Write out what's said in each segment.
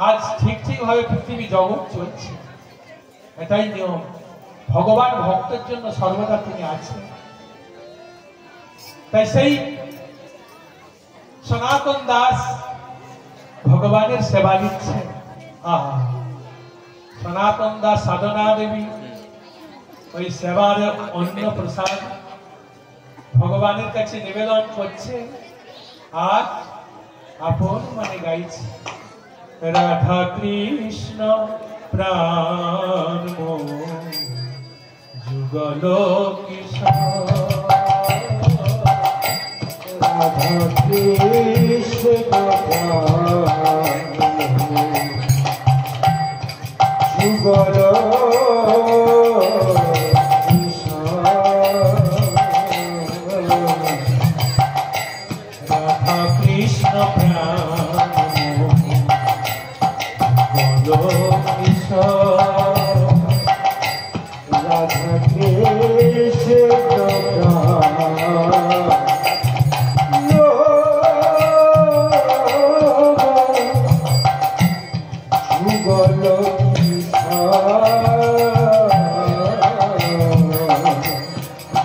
আজ ঠিক ঠিক ভাবে পৃথিবী জগৎ চলছে, এটাই নিয়ম। ভগবান ভক্তের জন্য সর্বদা তিনি আছেন। তাই সেই সনাতন দাস ভগবানের সেবা দিচ্ছেন। সনাতন দাস সাধনা দেবী ওই সেবার অন্য প্রসাদ ভগবানের কাছে নিবেদন করছে আর আপন মানে গাইছে, রাধা কৃষ্ণ প্রাণ যুগল কিশোর, রাধা কৃষ্ণ যুগল রাধা কৃষ্ণ প্রাণ রাধা কৃষ্ণ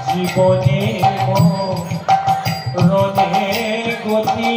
জীবনে রনে গতি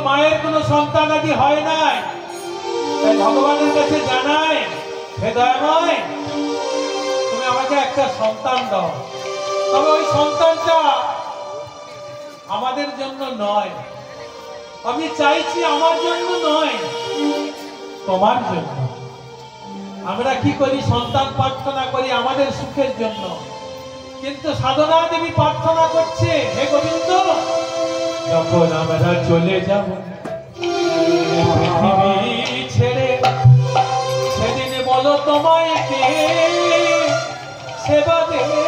মায়ের কোনো সন্তান আদি হয় নাই, তাই ভগবানের কাছে জানায়, হে দয়াময় তুমি আমাকে একটা সন্তান দাও, তবে ওই সন্তানটা আমাদের জন্য নয়, আমি চাইছি আমার জন্য নয়, তোমার জন্য। আমরা কি করি, সন্তান প্রার্থনা করি আমাদের সুখের জন্য, কিন্তু সাধনা দেবী প্রার্থনা করছে, হে গোবিন্দ যখন আমরা চলে যাব পৃথিবী ছেড়ে, সেদিন বলো তোমায় কে সেবা দেবে,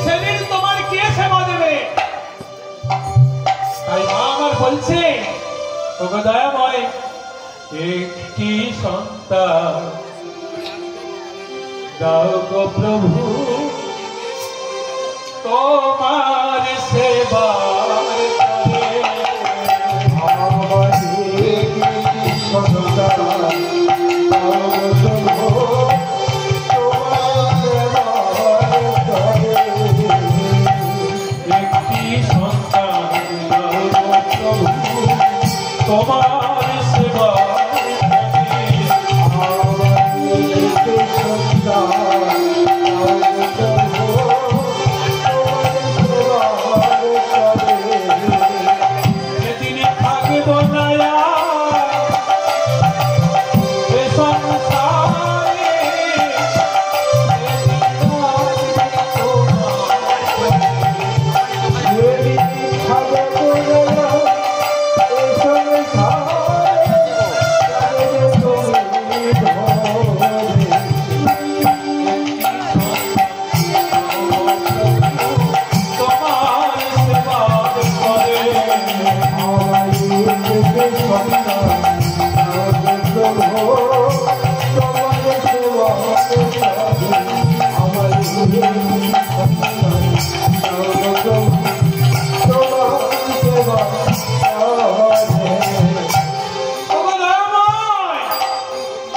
সেদিন তোমার কে সেবা দেবে। তাই মা আমার বলছে, ওগো দয়াময় একটি সন্তান দাও গো প্রভু, তোমার সেবার করে আমার একটি সন্তান দাও গো প্রভু, তোমার সেবার করে। একটি সন্তান দাও তোমার সেবা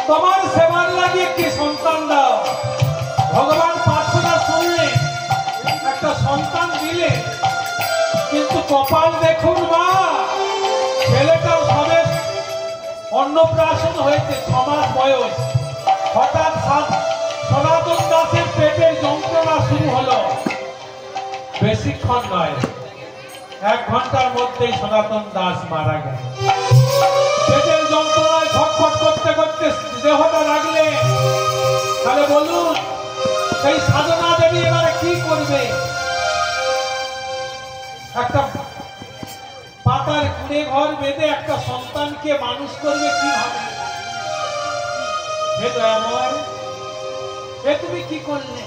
তোমার সেবার লাগে একটি সন্তান দাও। ভগবান প্রার্থনা শুনলে একটা সন্তান দিলে, কিন্তু কপাল দেখুন মা, ছেলেটাও সবে অন্নপ্রাশন হয়েছে, 6 মাস বয়স। হঠাৎ সনাতন দাসের পেটের যন্ত্রণা শুরু হলো। বেশিক্ষণ নয়, 1 ঘন্টার মধ্যেই সনাতন দাস মারা গেল। পেটের যন্ত্রণায় ছটফট করতে করতে দেহটা রাখলে, তাহলে বলুন সেই সাধনা দেবী এবারে কি করবে? একটা পাতার কুড়ে ঘর বেঁধে একটা সন্তানকে মানুষ করবে কিভাবে? হে দয়াময়, এ তুমি কি করলে?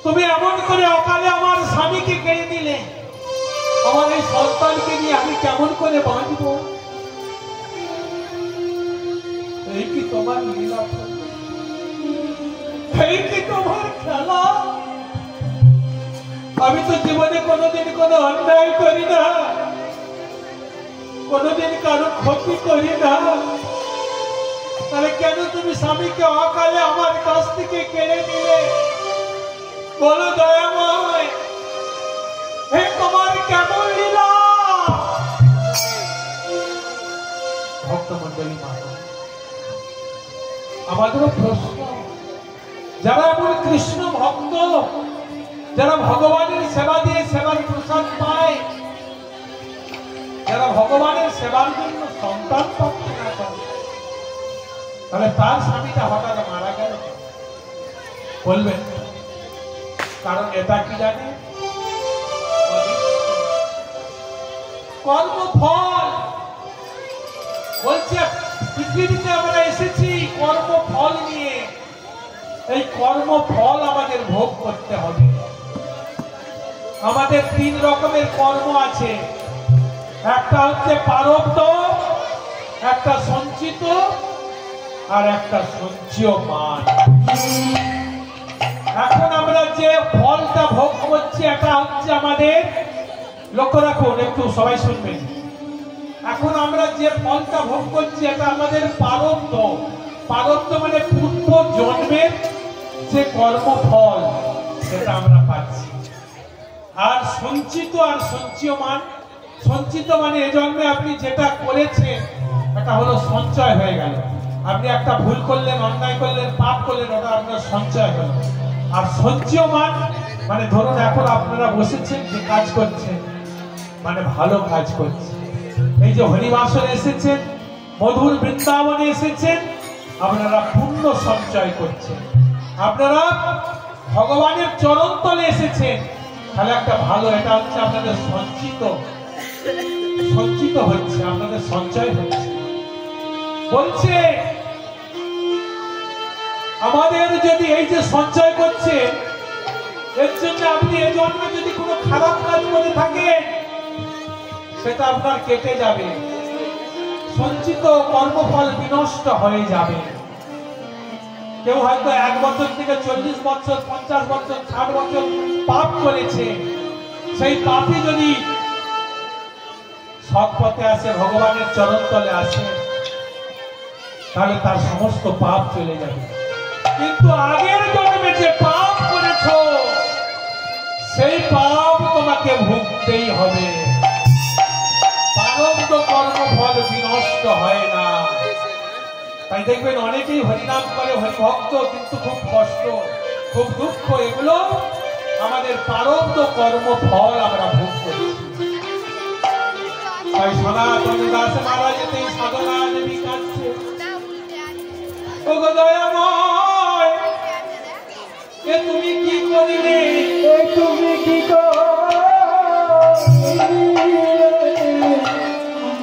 তুমি এমন করে অকালে আমার স্বামীকে কেড়ে দিলে। আমার এই সন্তানকে নিয়ে আমি কেমন করে বাঁচব? এই কি তোমার লীলা? এই কি তোমার খেলা? আমি তো জীবনে কোনোদিন কোনো অন্যায় করি না, কোনোদিন কারো ক্ষতি করি না, তাহলে কেন তুমি স্বামীকে অকালে আমার কাছ থেকে কেড়ে নিলে? বলো দয়াময়, হে তোমার কেমন লীলা? ভক্তমণ্ডলী মাতা, আমাদেরও প্রশ্ন, যারা এমন কৃষ্ণ ভক্ত, যারা ভগবানের সেবা দিয়ে সেবার প্রসাদ পায়, যারা ভগবানের সেবার জন্য সন্তান প্রাপ্তি না করে, তাহলে তার স্বামীটা হঠাৎ মারা গেল, বলবেন কারণ এটা কি জানে? কর্মফল। বলছে পৃথিবীতে আমরা এসেছি কর্মফল নিয়ে। এই কর্মফল আমাদের ভোগ করতে হবে। আমাদের 3 রকমের কর্ম আছে। একটা হচ্ছে প্রারব্ধ, একটা সঞ্চিত, আর একটা সঞ্চয়মান। এখন আমরা যে ফলটা ভোগ করছি, এটা হচ্ছে আমাদের, লক্ষ্য রাখুন একটু, সবাই শুনবেন। এখন আমরা যে ফলটা ভোগ করছি, এটা আমাদের প্রারব্ধ। প্রারব্ধ মানে পূর্ব জন্মের যে কর্মফল, সেটা আমরা পাচ্ছি। আর সঞ্চিত আর সঞ্চয়মান। সঞ্চিত মানে এ জন্মে আপনি যেটা করেছেন, এটা হলো সঞ্চয় হয়ে গেল। আপনি একটা ভুল করলেন, অন্যায় করলেন, পাপ করলেন, ওটা আপনার সঞ্চয় হলো। আর সঞ্চয়মান মানে ধরুন এখন আপনারা বসেছেন, যে কাজ করছেন, মানে ভালো কাজ করছেন। এই যে হরিবাসনে এসেছেন, মধুর বৃন্দাবনে এসেছেন, আপনারা পুণ্য সঞ্চয় করছেন। আপনারা ভগবানের চরণ তলে এসেছেন, তাহলে একটা ভালো, এটা হচ্ছে আপনাদের সঞ্চিত হচ্ছে, আপনাদের সঞ্চয় হচ্ছে। বলছে আমাদের যদি এই যে সঞ্চয় করছে, এর জন্য আপনি এই জন্মে যদি কোনো খারাপ কাজ করে থাকেন, সেটা আপনার কেটে যাবে। সঞ্চিত কর্মফল বিনষ্ট হয়ে যাবে। কেউ হয়তো 1 বছর থেকে 40 বছর, 50 বছর, 60 বছর পাপ করেছে। সেই পাপই যদি সৎ পথে আসে, ভগবানের চরণ তলে আসে, তাহলে তার সমস্ত পাপ চলে যাবে। কিন্তু আগের জন্মে যে পাপ করেছো, সেই পাপ তোমাকে ভুগতেই হবে। প্রারব্ধ কর্ম তাই দেখবেন অনেকেই হরিনাম করে, হরিভক্ত, কিন্তু খুব কষ্ট, খুব দুঃখ, এগুলো আমাদের প্রারব্ধ কর্ম ফল আমরা ভোগ করি। তাই সনাতন দাস মহারাজ এই সাধনা দেবী কাঁদছে, ওগো দয়াময়, এ তুমি কি করিলে, তুমি কি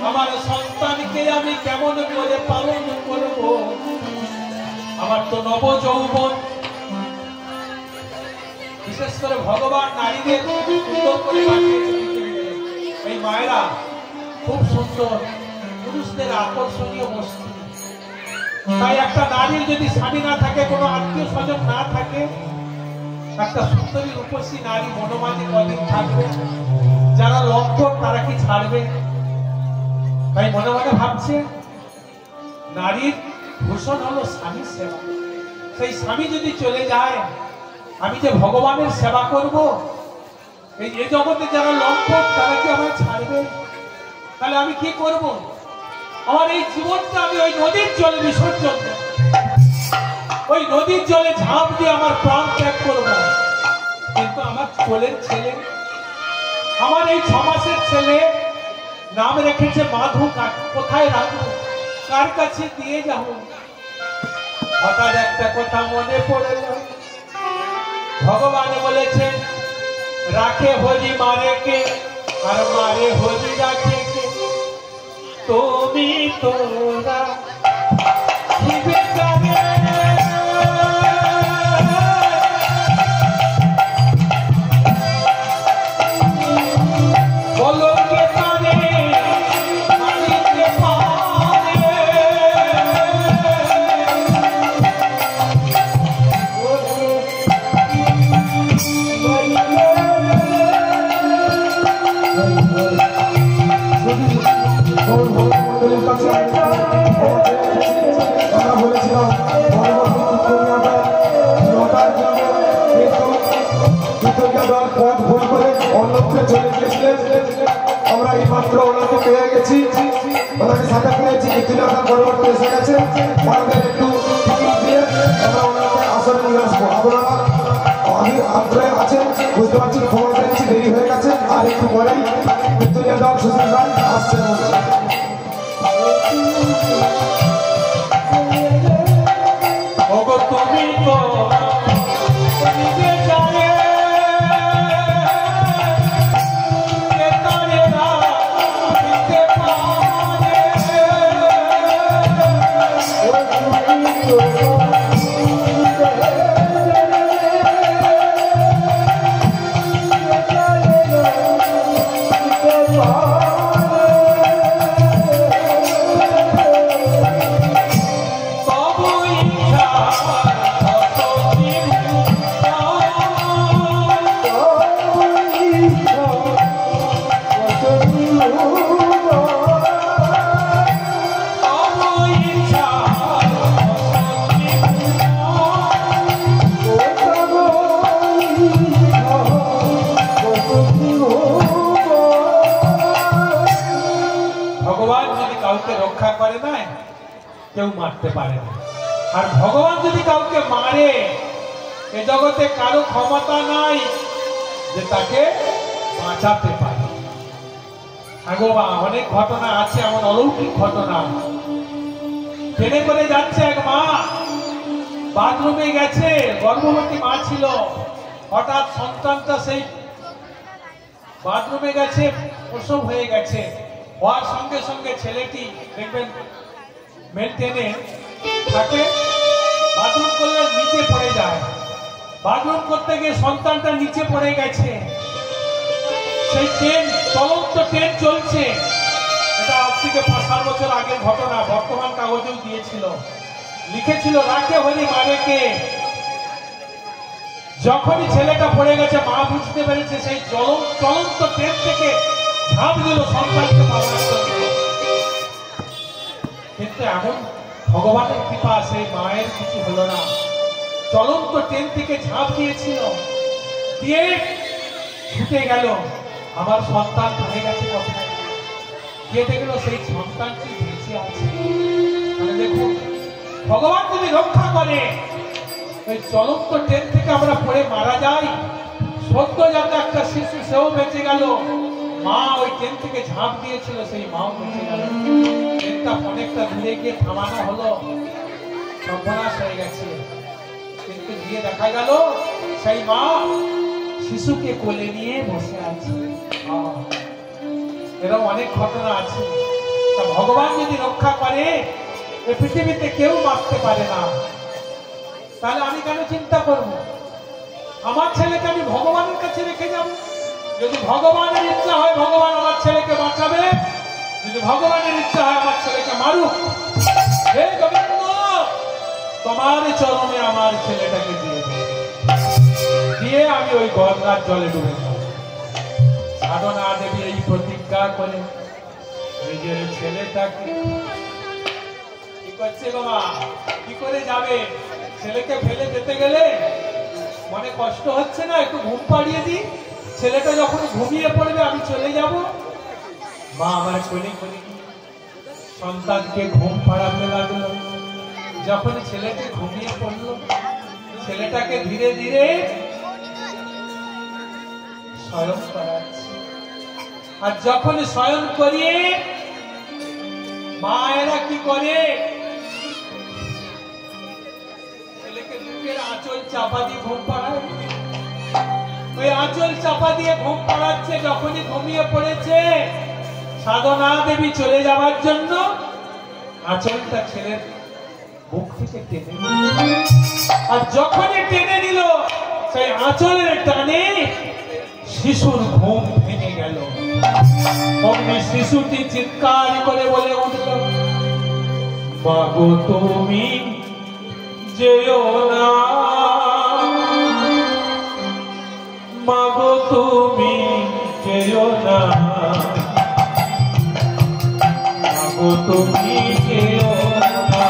আমার সন্তানকে আমি কেমন করে পালন করব? আমার তো নব যৌবন, বিশেষ করে ভগবান নারীদের সুন্দর করে পাঠিয়েছে পৃথিবীতে। এই মায়েরা খুব সুন্দর, পুরুষদের আকর্ষণীয় বস্তু। তাই একটা নারীর যদি স্বামী না থাকে, কোনো আত্মীয় স্বজন না থাকে, একটা সুন্দরী রূপসী নারী মনোমানে কদিন থাকবে। যারা লক্ষ্য তারা কি ছাড়বে? তাই মনে মনে ভাবছে নারীর ভূষণ হলো স্বামীর সেবা। সেই স্বামী যদি চলে যায়, আমি যে ভগবানের সেবা করব, এই জগতে যারা লক্ষ্য তারা কি আমায় ছাড়বে? তাহলে আমি কি করব? আমার এই জীবনটা আমি ওই নদীর জলে বিসর্জন দেব, ওই নদীর জলে ঝাঁপ দিয়ে আমার প্রাণ ত্যাগ করব। কিন্তু আমার কোলের ছেলে, আমার এই 6 মাসের ছেলে, নাম রেখেছে মাধু, কোথায় রাখবো? কার কাছে দিয়ে যাব? হঠাৎ একটা কথা মনে পড়ল, ভগবান বলেছেন রাখে হরি মারে কে, আর মারে হরি রাখে কে। তুমি তোরা বলো কে পারে, মারিতে পারে। আমরা বলেছিলাম পথ ভুল করে অন্যত্র চলে গিয়েছিলেন। আমরা এই মাত্র ওনাকে পেয়ে গেছি, ওনাকে সাথে পেয়েছি। কীর্তিনাথ পরবর্তী এসে গেছে, ওনাদের একটু টিকিট দিয়ে আমরা ওনাকে আসলে নিয়ে আসবো। আপনারা আমি আগ্রহে আছেন, বুঝতে পারছি, খবর পেয়েছি দেরি হয়ে গেছে। আর একটু পরেই কীর্তনিয়া দল সুশীল রায় আসছেন। ওগো তুমি তো নিজে জানে, কে তারে রাখতে পারে। ভগবান যদি কাউকে রক্ষা করে না, কেউ মারতে পারে না। আর ভগবান যদি কাউকে মারে, এ জগতে কারো ক্ষমতা নাই যে তাকে বাঁচাতে পারে। অনেক ঘটনা আছে, এমন অলৌকিক ঘটনা। ট্রেনে করে যাচ্ছে এক মা, বাথরুমে গেছে, গর্ভবতী মা ছিল। হঠাৎ সন্তানটা সেই বাথরুমে গেছে, প্রসব হয়ে গেছে। হওয়ার সঙ্গে সঙ্গে ছেলেটি দেখবেন মেল ট্রেনে থাকে, বাথরুম করলে নিচে পড়ে যায়। বাথরুম করতে গিয়ে সন্তানটা নিচে পড়ে গেছে। সেই ট্রেন, চলন্ত ট্রেন চলছে। এটা আজ থেকে 5-7 বছর আগের ঘটনা, বর্তমান কাগজেও দিয়েছিল, লিখেছিল রাখে হরি মারে কে। যখনই ছেলেটা পড়ে গেছে, মা বুঝতে পেরেছে সেই চলন্ত ট্রেন থেকে ঝাঁপ দিল সন্তানকে পাওয়ার জন্য। কিন্তু এমন ভগবানের কৃপা, সেই মায়ের কিছু হলো না। চলন্ত ট্রেন থেকে ঝাঁপ দিয়েছিল, দিয়ে ছুটে গেল, আমার সন্তান পড়ে গেছে কোথায়। গিয়ে দেখলো সেই সন্তানটি বেঁচে আছে। মানে দেখুন, ভগবান যদি রক্ষা করে ওই চলন্ত ট্রেন থেকে আমরা পড়ে মারা যাই, সদ্যজাত একটা শিশু সেও বেঁচে গেল, মা ওই ট্রেন থেকে ঝাঁপ দিয়েছিল সেই মাও বেঁচে গেল, ট্রেনটা অনেকটা দূরে গিয়ে থামানো হলো, সর্বনাশ হয়ে গেছে। কিন্তু গিয়ে দেখা গেল সেই মা শিশুকে কোলে নিয়ে বসে আছে। এরকম অনেক ঘটনা আছে। তা ভগবান যদি রক্ষা করে এই পৃথিবীতে কেউ বাঁচতে পারে না, তাহলে আমি কেন চিন্তা করব? আমার ছেলেকে আমি ভগবানের কাছে রেখে যাব। যদি ভগবানের ইচ্ছা হয় ভগবান আমার ছেলেকে বাঁচাবে, যদি ভগবানের ইচ্ছা হয় আমার ছেলেকে মারুক। হে গোবিন্দ, তোমার চরণে আমার ছেলেটাকে দিয়ে আমি ওই গঙ্গার জলে ডুবে যাব। সাধনা দেবী এই প্রতিজ্ঞা করে নিজের ছেলেটাকে কি করছে গো মা? কি করে যাবে? ছেলেকে ফেলে যেতে গেলে মনে কষ্ট হচ্ছে না? একটু ঘুম পাড়িয়ে দিই, ছেলেটা যখন ঘুমিয়ে পড়বে আমি চলে যাব। মা আমার কোলে কোলে সন্তানকে ঘুম পাড়াতে লাগলো। যখন ছেলেটি ঘুমিয়ে পড়লো, ছেলেটাকে ধীরে ধীরে শয়ন করাচ্ছে। আর যখন শয়ন করিয়ে মায়েরা কি করে, ছেলেকে বুকের আঁচল চাপা দিয়ে ঘুম পাড়ায়। ওই আঁচল চাপা দিয়ে ঘুম পাড়াচ্ছে। যখনই ঘুমিয়ে পড়েছে, সাধনা দেবী চলে যাওয়ার জন্য আঁচলটা ছেলের বুক থেকে টেনে নিল। আর যখনই টেনে নিল, সেই আঁচলের টানে শিশুর ঘুম ভেঙে গেল। অমনি শিশুটি চিৎকার করে বলে উঠল, মাগো তুমি যেও না, মাগো তুমি যেও না, মাগো তুমি যেও না,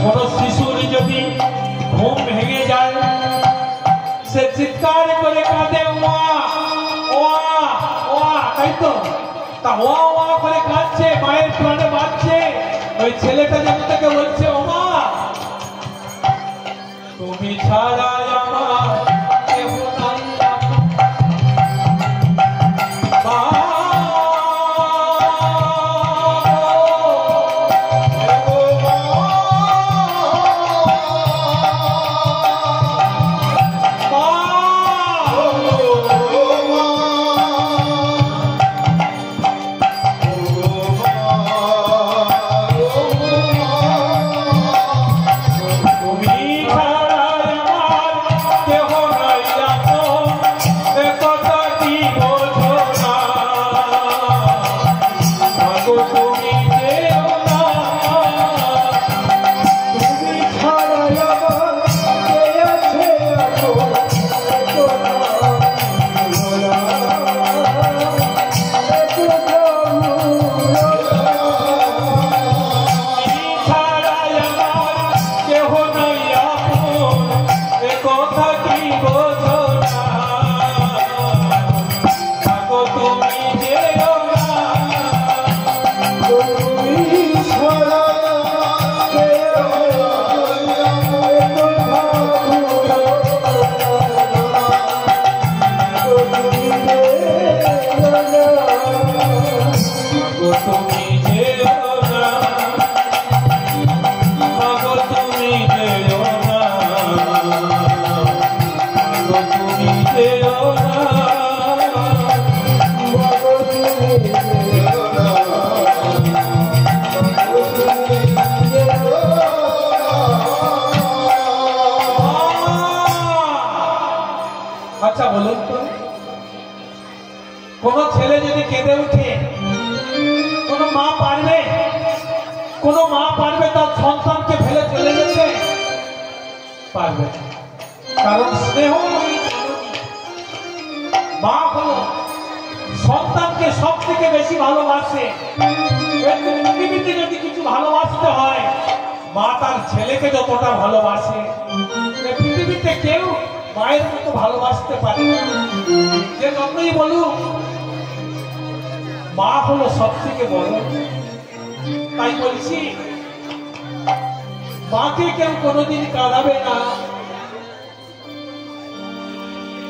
কোন শিশুর যদি ঘুম ভেঙে যায়, সে চিৎকার করে কাঁদে, ওয়া ওয়া ওয়া, তাই তো? তা ওয়া ওয়া করে কাঁদছে, মায়ের প্রাণে বাঁচছে। ওই ছেলেটা যেন তাকে বলছে, ও মা, তুমি ছাড়া আমার কেহ নাই। তুমি ছাড়া যেও না আচ্ছা বলুন তো কোন ছেলে যদি কেঁদে উঠে কোন মা পারবে তার সন্তানকে ফেলে চলে যেতে পারবে না। কারণ স্নেহময়ী মা হলো সন্তানকে সব থেকে বেশি ভালোবাসে। পৃথিবীতে যদি কিছু ভালোবাসতে হয় মা তার ছেলেকে যতটা ভালোবাসে পৃথিবীতে কেউ মায়ের মতো ভালোবাসতে পারে না। যে যতই বলুক মা হলো সব থেকে বড়। তাই বলছি মাকে কেউ কোনোদিন কাঁদাবে না,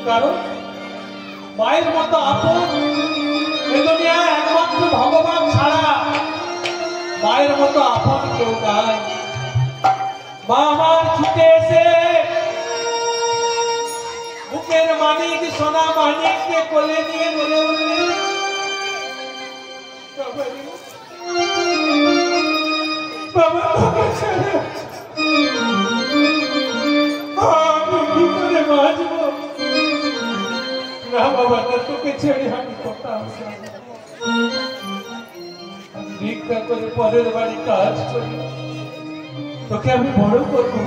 কারণ মায়ের মতো আপন এ দুনিয়ায় একমাত্র ভগবান ছাড়া মায়ের মতো আপন কেউ নাই। মা আমার ছুটে এসে বুকের মানিক সোনা মানিককে কোলে নিয়ে বলে উঠলেন, বাবা আমি কি করে বাঁচবো না বাবা, তোকে ছেড়ে আমি কোথাও ভিক্ষা করে পরের বাড়ি কাজ করি, তোকে আমি বড় করবো।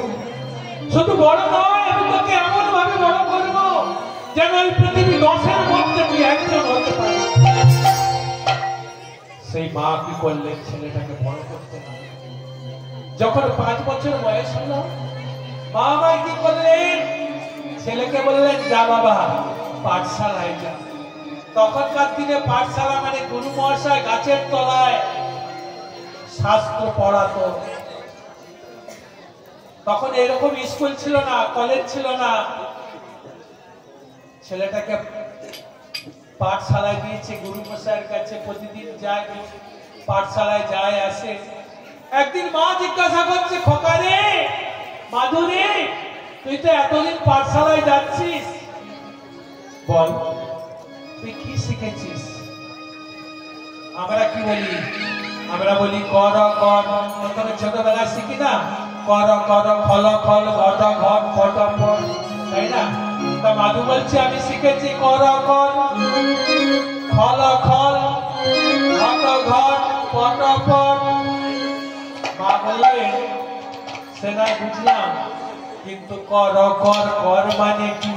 শুধু বড় নয়, আমি তোকে এমন ভাবে বড় করবো যেন এই পৃথিবী 10-এর মধ্যে তুই একজন হতে পারিস। সেই মা কি করলেন, ছেলেটাকে বড় করতে হবে। যখন 5 বছর বয়স হলো মা আমায় কি করলেন, ছেলেকে বললেন যা বাবা পাঠশালায় যা। তখনকার দিনে পাঠশালা মানে গুরু মহাশয় গাছের তলায় শাস্ত্র পড়াতো। তখন এরকম স্কুল ছিল না, কলেজ ছিল না। ছেলেটাকে পাঠশালায় দিয়েছে, গুরু মশাইয়ের কাছে প্রতিদিন যায়, পাঠশালায় যায় আসে। একদিন মা জিজ্ঞাসা করছে, খোকা রে মাধুরী তুই তো এতদিন পাঠশালায় যাচ্ছিস, বল তুই কি শিখেছিস? আমরা কি বলি, আমরা বলি কর কর, প্রথমে ছোটবেলায় শিখি না কর কর ফল ফল ঘট ঘট ফট ফট, তাই না? তা মাধু বলছে আমি শিখেছি কর কর ফল ফল ঘট ঘট ফট ফট। মা বললেন সে নাই বুঝলাম, কিন্তু কর কর কর মানে কি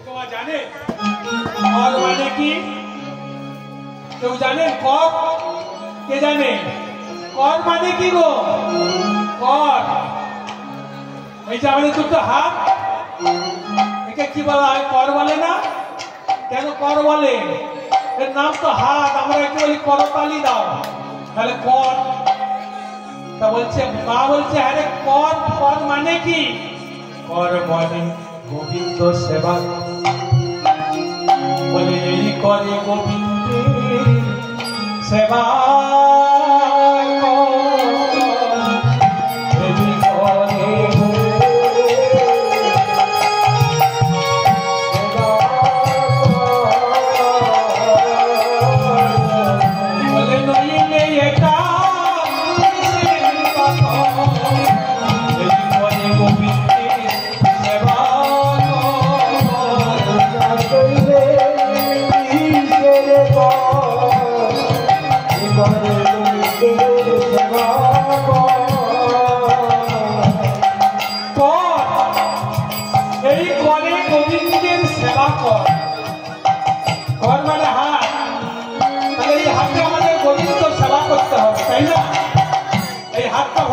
তোমার জানে? কর মানে কি কেউ জানে? কর কে জানে? কর মানে কি গো? কর এই যে আমাদের দুটো হাত, একে কি বলা হয়? কর বলে না? কেন কর বলে? এর নাম তো হাত, আমরা একটু বলি করতালি দাও, তাহলে কর। তা বলছে মা বলছে আরে কর, কর মানে কি? কর মানে গোবিন্দ সেবা, বলে এই করে গোবিন্দের সেবা।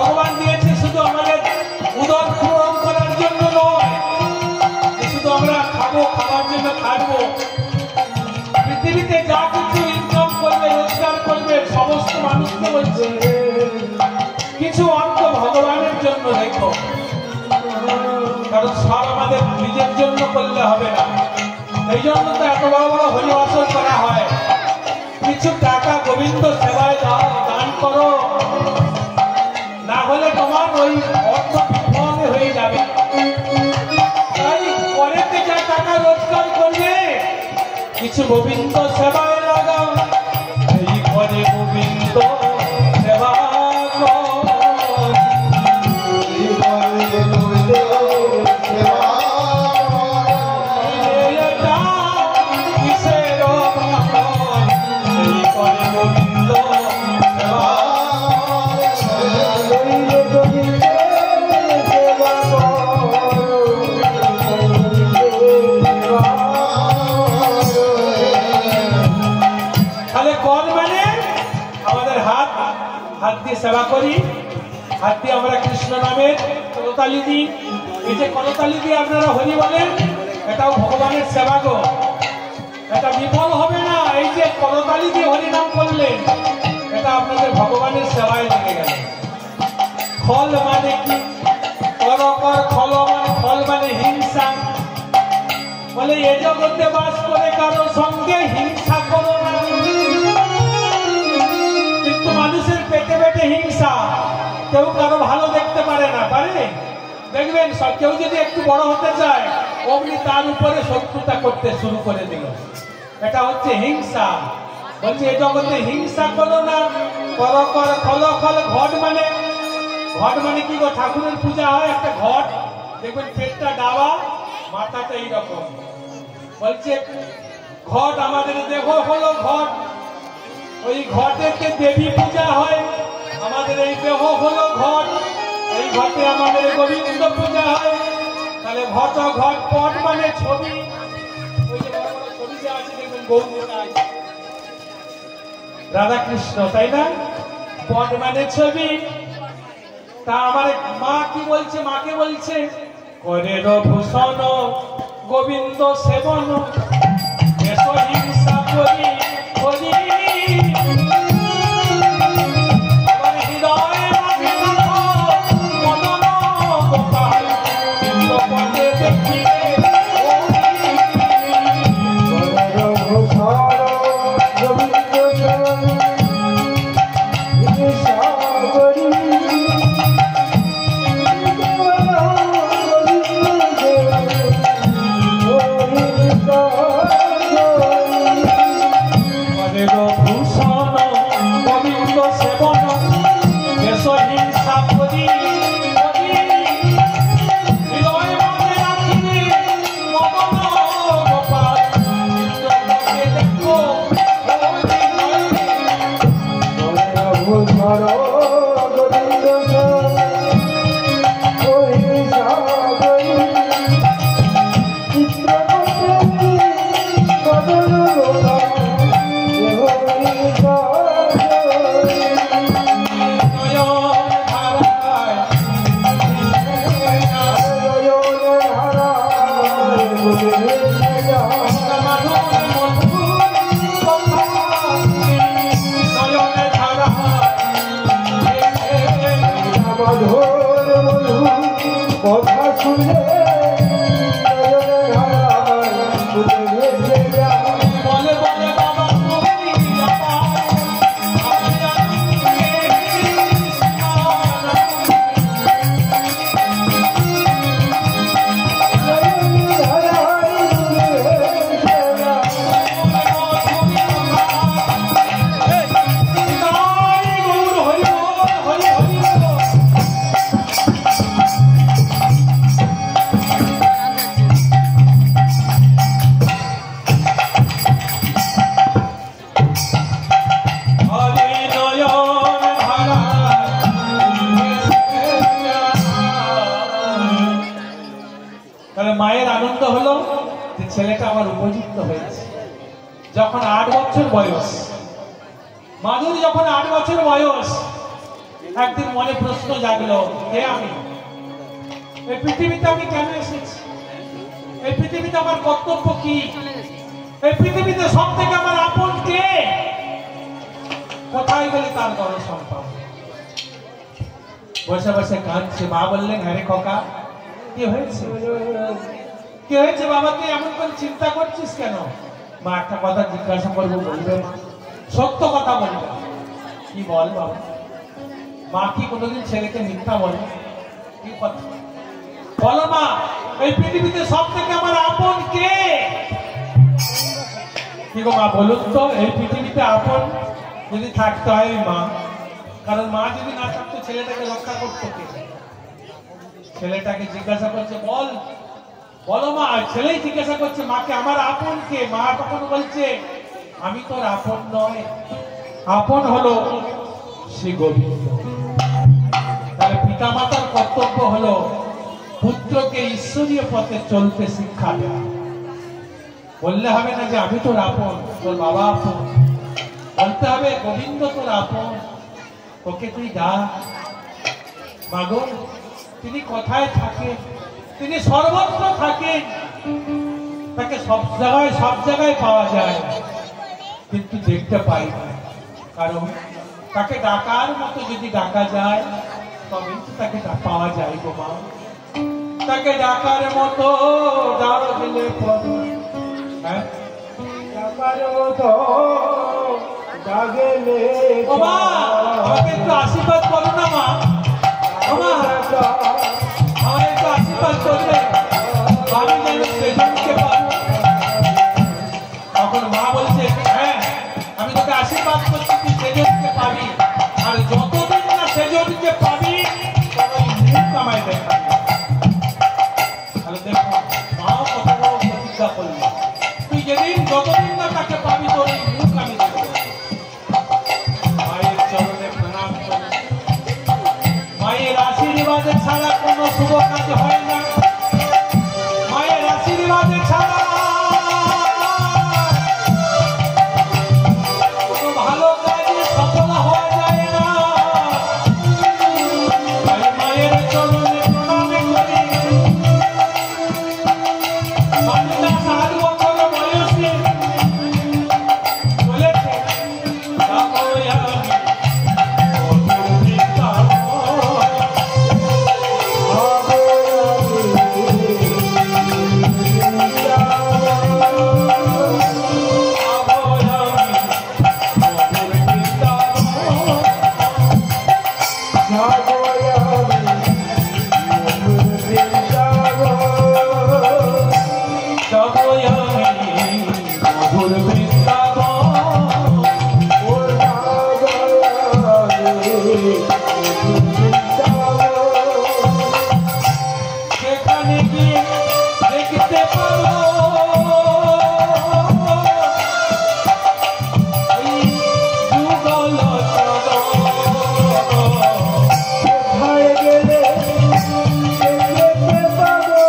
ভগবান দিয়েছে শুধু আমাদের উদর পূরণ করার জন্য নয়, শুধু আমরা খাবো, খাবার জন্য খাবো। পৃথিবীতে যা কিছু ইনকাম করবে, রোজগার করবে, সমস্ত মানুষকে বলছে কিছু অর্থ ভগবানের জন্য রেখো, কারণ সব আমাদের নিজের জন্য করলে হবে না। এই জন্য তো এত বড় বড় হরিবাসন করা হয়। কিছু টাকা গোবিন্দ সেবায় দাও, দান করো, না হলে তোমার ওই অর্থ বিফলে হয়ে যাবে। তাই পরের রোজগার করবে, কিছু গোবিন্দ সেবায় লাগাও, এই করে গোবিন্দ সেবা হাত দিয়ে সেবা করি, হাত দিয়ে আমরা কৃষ্ণ নামের করতালি দিই। এই যে করতালি দিয়ে আপনারা হরি বলেন, এটাও ভগবানের সেবা গো, এটা বিফল হবে না। এই যে করতালি দিয়ে হরি নাম করলেন, এটা আপনাদের ভগবানের সেবায় লেগে গেল। ফল মানে কি? কর কর ফল মানে, ফল মানে হিংসা। বলে এ জগতে বাস করে কারো সঙ্গে হিংসা করো না। কিন্তু মানুষের পেটে পেটে হিংসা, কেউ কারো ভালো দেখতে পারে না, পারে? দেখবেন সব কেউ যদি একটু বড় হতে চায়, অমনি তার উপরে শত্রুতা করতে শুরু করে দিল, এটা হচ্ছে হিংসা। বলছে এ জগতে হিংসা করো না, কর কর ফল ফল। ঘট মানে, ঘট মানে কি গো? ঠাকুরের পূজা হয় একটা ঘট, দেখবেন পেটটা ডাবা, মাথাটা এইরকম। বলছে ঘট, আমাদের দেহ হলো ঘট, ওই ঘটেতে দেবী পূজা হয়। আমাদের এই দেহ হলো ঘট, এই ঘটে আমাদের গোবিন্দ পূজা হয়। তাহলে ঘট ঘট, পট মানে ছবি, ওই যে বড় বড় ছবি যে আছে দেখবেন গৌরীটায় রাধা কৃষ্ণ, তাই না? পট মানে ছবি। তা আমার মা কি বলছে? মাকে বলছে করের ভূষণ গোবিন্দ সেবন, হিংসা করি করি। মায়ের আনন্দ হলো যে ছেলেটা আমার উপযুক্ত হয়েছে। যখন 8 বছর বয়স, মাধুরী যখন 8 বছর বয়স, একদিন মনে প্রশ্ন জাগলো, হে আমি, এই পৃথিবীতে আমি কেন এসেছি? এই পৃথিবীতে আমার কর্তব্য কি? এই পৃথিবীতে সব থেকে আমার আপন কে? কোথায় গেলে তার দর্শন পাবো? বসে বসে কাঁদছে। মা বললেন, হ্যাঁ রে খোকা, কি হয়েছে? কি হয়েছে বাবা, তুই এমন করে চিন্তা করছিস কেন? মা একটা কথা জিজ্ঞাসা করবো, বলবে? সত্য কথা বলবে। কি বল বাবা? মা কি কোনোদিন ছেলেকে মিথ্যা বলে? কি কথা বলো মা? এই পৃথিবীতে সব থেকে আমার আপন কে? গো মা বলুন তো, এই পৃথিবীতে আপন যদি থাকতে হয় মা, কারণ মা যদি না থাকতো ছেলেটাকে রক্ষা করতো কে? ছেলেটাকে জিজ্ঞাসা করছে, বল বলো মা। ছেলেই জিজ্ঞাসা করছে মাকে, আমার আপন কে? মা তখন বলছে, আমি তোর আপন নয়, আপন হলো শ্রী গোবিন্দ। তাহলে পিতা মাতার কর্তব্য হলো পুত্রকে ঈশ্বরীয় পথে চলতে শিক্ষা দেওয়া। বললে হবে না যে আমি তোর আপন, তোর বাবা আপন। বলতে হবে গোবিন্দ তোর আপন, ওকে তুই ডাক। মাগো, তিনি কোথায় থাকেন? তিনি সর্বত্র থাকেন, তাকে সব জায়গায় পাওয়া যায়, কিন্তু দেখতে পাই না। কারণ তাকে ডাকার মতো যদি ডাকা যায় তবে তাকে পাওয়া যায় গো মা। তাকে ডাকার মতো ডাকলে হ্যাঁ ডাকার মতো ডাকলে ও মা, আমাকে একটু আশীর্বাদ করো না মা। আমার একটু আশীর্বাদ করলে আমি যেন সেজনকে পাবো। তখন মা বলছে, হ্যাঁ আমি তোকে আশীর্বাদ করছি, তুই সেজনকে পাবি। আর যতদিন না সেজনকে পাবি মুখ আমায় দেখাবি। তাহলে দেখো মাও কত বড় প্রতিজ্ঞা করল, তুই যেদিন যতদিন না তাকে পাবি তোর এই মুখ আমি দেখব। মায়ের চরণে প্রণাম করি। মায়ের আশীর্বাদে ছাড়া কোনো শুভ কাজ হয় না। মায়ের আশীর্বাদে ছাড়া কোনো ভালো কাজে সফল হওয়া যায় না। তাই মায়ের চরণে প্রণাম করি। মাতা 7 বছর বয়সে বলেছে, সেখানে গিয়ে দেখতে পাবো যুগল কোথায় গেলে দেখতে পাবো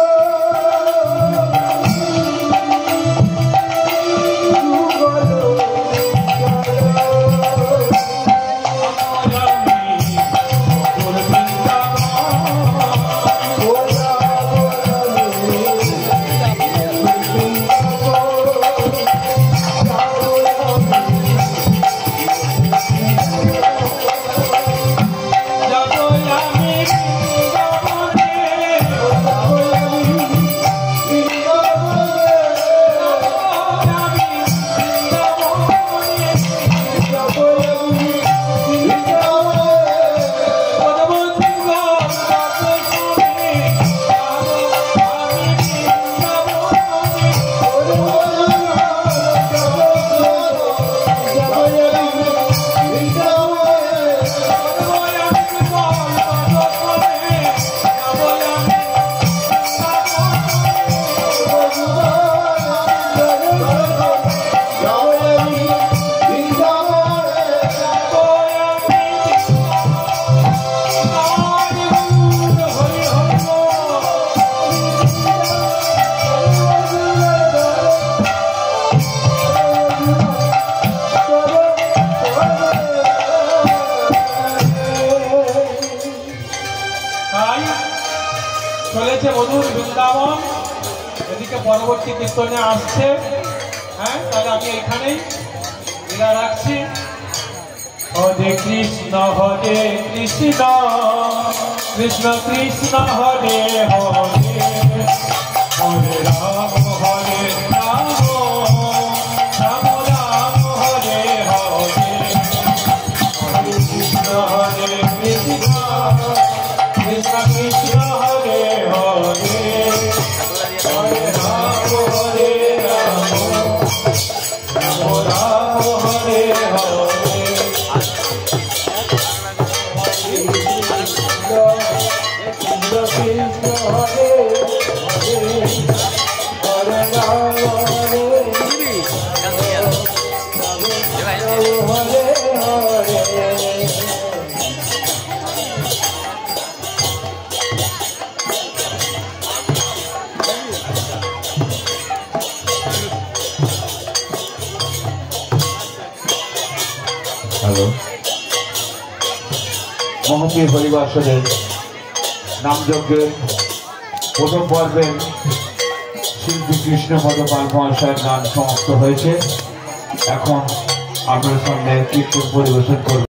চলেছে মধুর বৃন্দাবন। এদিকে পরবর্তী কীর্তনে আসছে। হ্যাঁ, তাহলে আমি এখানেই বিদায় রাখছি। হরে কৃষ্ণ কৃষ্ণ কৃষ্ণ হরে হরে, হরে রাম রাম রাম হরে হরে, হরে কৃষ্ণ কৃষ্ণ কৃষ্ণ কৃষ্ণ হরে হরে, হরে রাম রাম মহতী হরিবাসনের নামযজ্ঞের প্রথম পর্বের শিল্পী কৃষ্ণপদ পাল মহাশয়ের গান সমাপ্ত হয়েছে। এখন আপনার সামনে কীর্তন পরিবেশন করবে।